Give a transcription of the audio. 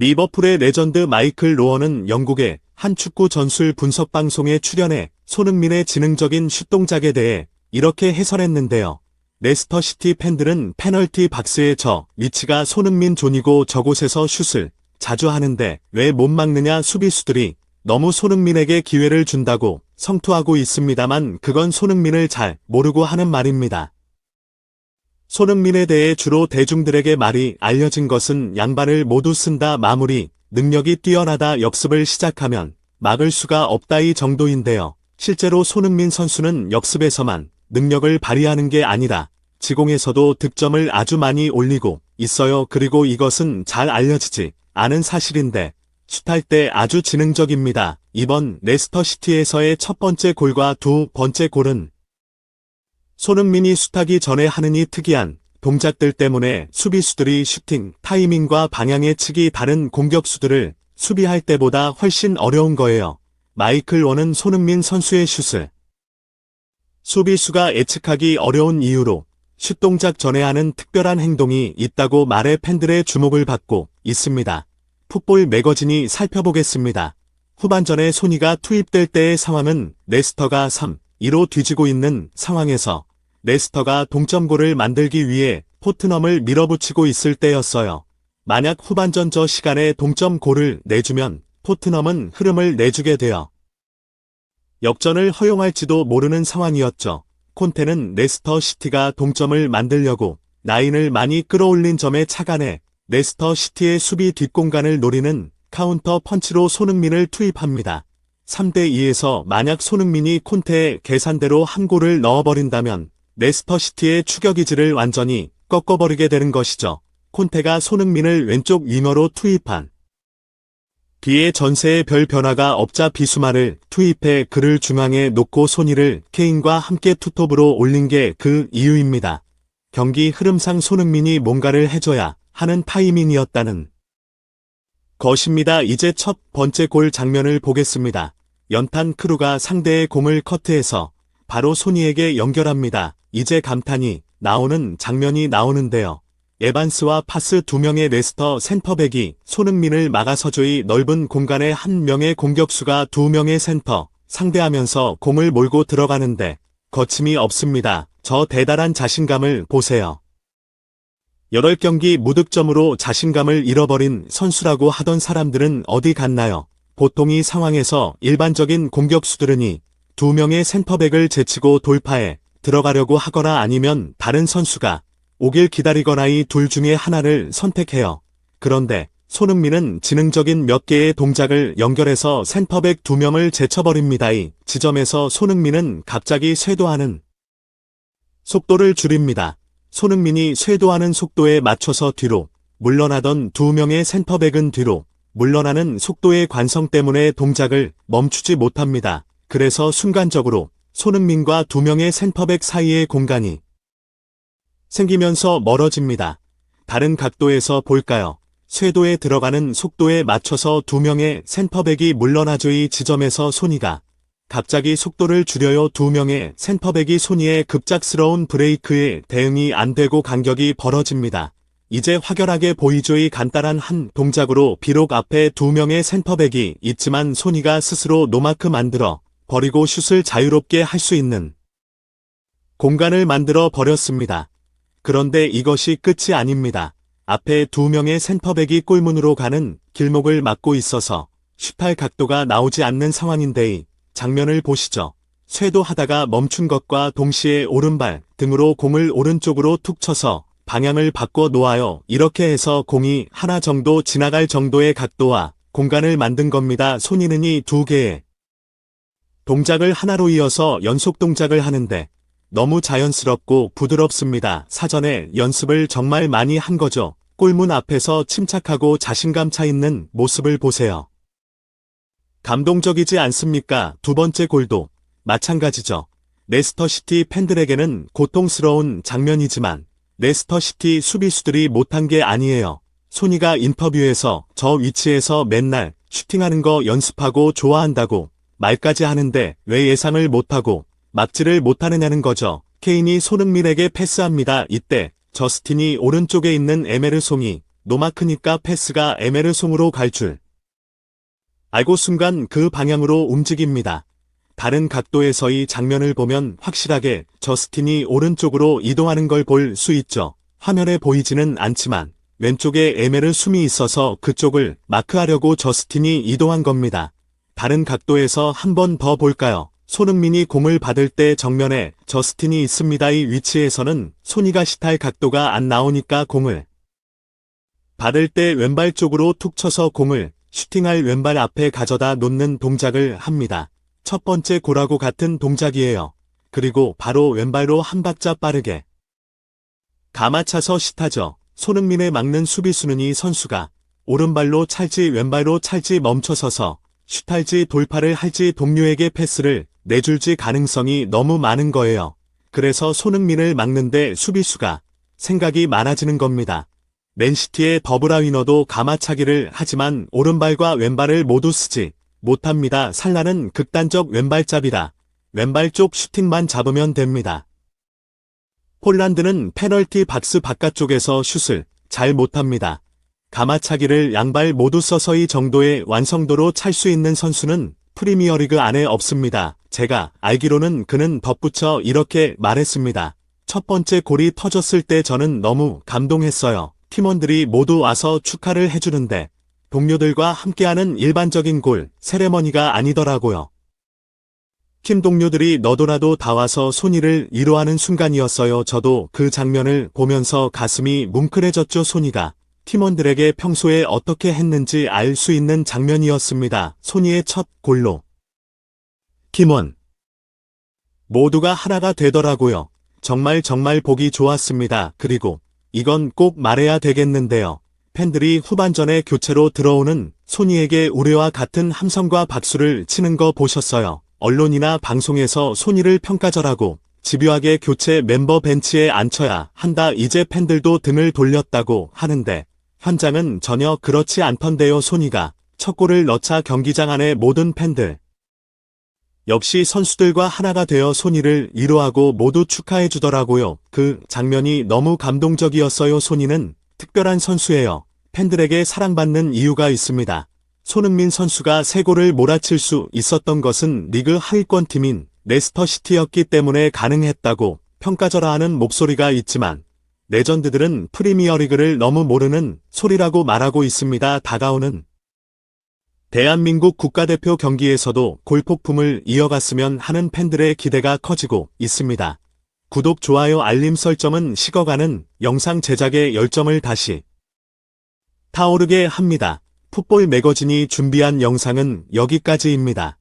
리버풀의 레전드 마이클 로언은 영국의 한 축구 전술 분석 방송에 출연해 손흥민의 지능적인 슛 동작에 대해 이렇게 해설했는데요. 레스터시티 팬들은 페널티 박스에 위치가 손흥민 존이고 저곳에서 슛을 자주 하는데 왜 못 막느냐, 수비수들이 너무 손흥민에게 기회를 준다고 성토하고 있습니다만 그건 손흥민을 잘 모르고 하는 말입니다. 손흥민에 대해 주로 대중들에게 말이 알려진 것은 양발을 모두 쓴다, 마무리 능력이 뛰어나다, 역습을 시작하면 막을 수가 없다 이 정도인데요. 실제로 손흥민 선수는 역습에서만 능력을 발휘하는 게 아니라 지공에서도 득점을 아주 많이 올리고 있어요. 그리고 이것은 잘 알려지지 않은 사실인데 슛할 때 아주 지능적입니다. 이번 레스터시티에서의 첫 번째 골과 두 번째 골은 손흥민이 슛하기 전에 하는 이 특이한 동작들 때문에 수비수들이 슈팅 타이밍과 방향의 측이 다른 공격수들을 수비할 때보다 훨씬 어려운 거예요. 마이클 로언은 손흥민 선수의 슛을 수비수가 예측하기 어려운 이유로 슛 동작 전에 하는 특별한 행동이 있다고 말해 팬들의 주목을 받고 있습니다. 풋볼 매거진이 살펴보겠습니다. 후반전에 소니가 투입될 때의 상황은 레스터가 3-2로 뒤지고 있는 상황에서 레스터가 동점골을 만들기 위해 토트넘을 밀어붙이고 있을 때였어요. 만약 후반전 저 시간에 동점골을 내주면 토트넘은 흐름을 내주게 되어 역전을 허용할지도 모르는 상황이었죠. 콘테는 레스터 시티가 동점을 만들려고 라인을 많이 끌어올린 점에 착안해 레스터 시티의 수비 뒷공간을 노리는 카운터 펀치로 손흥민을 투입합니다. 3-2에서 만약 손흥민이 콘테의 계산대로 한 골을 넣어버린다면 레스터 시티의 추격이지를 완전히 꺾어버리게 되는 것이죠. 콘테가 손흥민을 왼쪽 윙어로 투입한 뒤에 전세의 별 변화가 없자 비수마를 투입해 그를 중앙에 놓고 소니를 케인과 함께 투톱으로 올린 게 그 이유입니다. 경기 흐름상 손흥민이 뭔가를 해줘야 하는 타이밍이었다는 것입니다. 이제 첫 번째 골 장면을 보겠습니다. 연탄 크루가 상대의 공을 커트해서 바로 소니에게 연결합니다. 이제 감탄이 나오는 장면이 나오는데요. 에반스와 파스 두 명의 레스터 센터백이 손흥민을 막아서조이 넓은 공간에 한 명의 공격수가 두 명의 센터 상대하면서 공을 몰고 들어가는데 거침이 없습니다. 저 대단한 자신감을 보세요. 8경기 무득점으로 자신감을 잃어버린 선수라고 하던 사람들은 어디 갔나요? 보통 이 상황에서 일반적인 공격수들은 두 명의 센터백을 제치고 돌파해 들어가려고 하거나 아니면 다른 선수가 오길 기다리거나 이 둘 중에 하나를 선택해요. 그런데 손흥민은 지능적인 몇 개의 동작을 연결해서 센터백 두 명을 제쳐버립니다. 이 지점에서 손흥민은 갑자기 쇄도하는 속도를 줄입니다. 손흥민이 쇄도하는 속도에 맞춰서 뒤로 물러나던 두 명의 센터백은 뒤로 물러나는 속도의 관성 때문에 동작을 멈추지 못합니다. 그래서 순간적으로 손흥민과 두 명의 센터백 사이의 공간이 생기면서 멀어집니다. 다른 각도에서 볼까요? 쇄도에 들어가는 속도에 맞춰서 두 명의 센터백이 물러나죠. 이 지점에서 소니가 갑자기 속도를 줄여요. 두 명의 센터백이 소니의 급작스러운 브레이크에 대응이 안 되고 간격이 벌어집니다. 이제 확연하게 보이죠. 이 간단한 한 동작으로 비록 앞에 두 명의 센터백이 있지만 소니가 스스로 노마크 만들어 버리고 슛을 자유롭게 할 수 있는 공간을 만들어 버렸습니다. 그런데 이것이 끝이 아닙니다. 앞에 두 명의 센터백이 골문으로 가는 길목을 막고 있어서 슛할 각도가 나오지 않는 상황인데 이 장면을 보시죠. 쇄도하다가 멈춘 것과 동시에 오른발 등으로 공을 오른쪽으로 툭 쳐서 방향을 바꿔 놓아요. 이렇게 해서 공이 하나 정도 지나갈 정도의 각도와 공간을 만든 겁니다. 소니는 이 두 개의 동작을 하나로 이어서 연속 동작을 하는데 너무 자연스럽고 부드럽습니다. 사전에 연습을 정말 많이 한 거죠. 골문 앞에서 침착하고 자신감 차 있는 모습을 보세요. 감동적이지 않습니까? 두 번째 골도 마찬가지죠. 레스터시티 팬들에게는 고통스러운 장면이지만 레스터시티 수비수들이 못한 게 아니에요. 소니가 인터뷰에서 저 위치에서 맨날 슈팅하는 거 연습하고 좋아한다고 말까지 하는데 왜 예상을 못하고 막지를 못하느냐는 거죠. 케인이 손흥민에게 패스합니다. 이때 저스틴이 오른쪽에 있는 에메르송이 노마크니까 패스가 에메르송으로 갈 줄 알고 순간 그 방향으로 움직입니다. 다른 각도에서의 장면을 보면 확실하게 저스틴이 오른쪽으로 이동하는 걸 볼 수 있죠. 화면에 보이지는 않지만 왼쪽에 에메르 숨이 있어서 그쪽을 마크하려고 저스틴이 이동한 겁니다. 다른 각도에서 한 번 더 볼까요? 손흥민이 공을 받을 때 정면에 저스틴이 있습니다. 이 위치에서는 손이가 슛할 각도가 안 나오니까 공을 받을 때 왼발 쪽으로 툭 쳐서 공을 슈팅할 왼발 앞에 가져다 놓는 동작을 합니다. 첫 번째 골하고 같은 동작이에요. 그리고 바로 왼발로 한 박자 빠르게 감아차서 슛하죠. 손흥민의 막는 수비수는 이 선수가 오른발로 찰지 왼발로 찰지 멈춰서서 슛할지 돌파를 할지 동료에게 패스를 내줄지 가능성이 너무 많은 거예요. 그래서 손흥민을 막는데 수비수가 생각이 많아지는 겁니다. 맨시티의 더브라위너도 감아차기를 하지만 오른발과 왼발을 모두 쓰지 못합니다. 살라는 극단적 왼발잡이라 왼발 쪽 슈팅만 잡으면 됩니다. 폴란드는 페널티 박스 바깥쪽에서 슛을 잘 못합니다. 감아차기를 양발 모두 써서이 정도의 완성도로 찰 수 있는 선수는 프리미어리그 안에 없습니다. 제가 알기로는 그는 덧붙여 이렇게 말했습니다. 첫 번째 골이 터졌을 때 저는 너무 감동했어요. 팀원들이 모두 와서 축하를 해주는데 동료들과 함께하는 일반적인 골 세레머니가 아니더라고요. 팀 동료들이 너도나도 다 와서 손이를 위로하는 순간이었어요. 저도 그 장면을 보면서 가슴이 뭉클해졌죠. 손이가 팀원들에게 평소에 어떻게 했는지 알 수 있는 장면이었습니다. 손이의 첫 골로 팀원 모두가 하나가 되더라고요. 정말 보기 좋았습니다. 그리고 이건 꼭 말해야 되겠는데요. 팬들이 후반전에 교체로 들어오는 손이에게 우레와 같은 함성과 박수를 치는 거 보셨어요? 언론이나 방송에서 손이를 평가절하고 집요하게 교체 멤버 벤치에 앉혀야 한다. 이제 팬들도 등을 돌렸다고 하는데 현장은 전혀 그렇지 않던데요. 손이가 첫 골을 넣자 경기장 안의 모든 팬들 역시 선수들과 하나가 되어 손이를 위로하고 모두 축하해 주더라고요. 그 장면이 너무 감동적이었어요. 손이는 특별한 선수예요. 팬들에게 사랑받는 이유가 있습니다. 손흥민 선수가 3골을 몰아칠 수 있었던 것은 리그 하위권 팀인 레스터시티였기 때문에 가능했다고 평가절하하는 목소리가 있지만 레전드들은 프리미어리그를 너무 모르는 소리라고 말하고 있습니다. 다가오는 대한민국 국가대표 경기에서도 골폭풍을 이어갔으면 하는 팬들의 기대가 커지고 있습니다. 구독, 좋아요, 알림 설정은 식어가는 영상 제작에 열정을 다시 타오르게 합니다. 풋볼 매거진이 준비한 영상은 여기까지입니다.